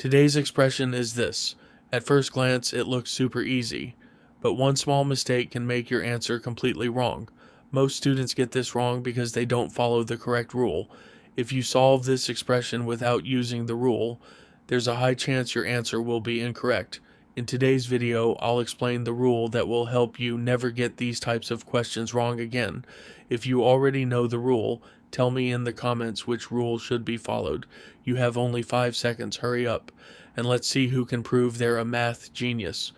Today's expression is this. At first glance, it looks super easy, but one small mistake can make your answer completely wrong. Most students get this wrong because they don't follow the correct rule. If you solve this expression without using the rule, there's a high chance your answer will be incorrect. In today's video, I'll explain the rule that will help you never get these types of questions wrong again. If you already know the rule, tell me in the comments which rule should be followed. You have only 5 seconds, hurry up, and let's see who can prove they're a math genius.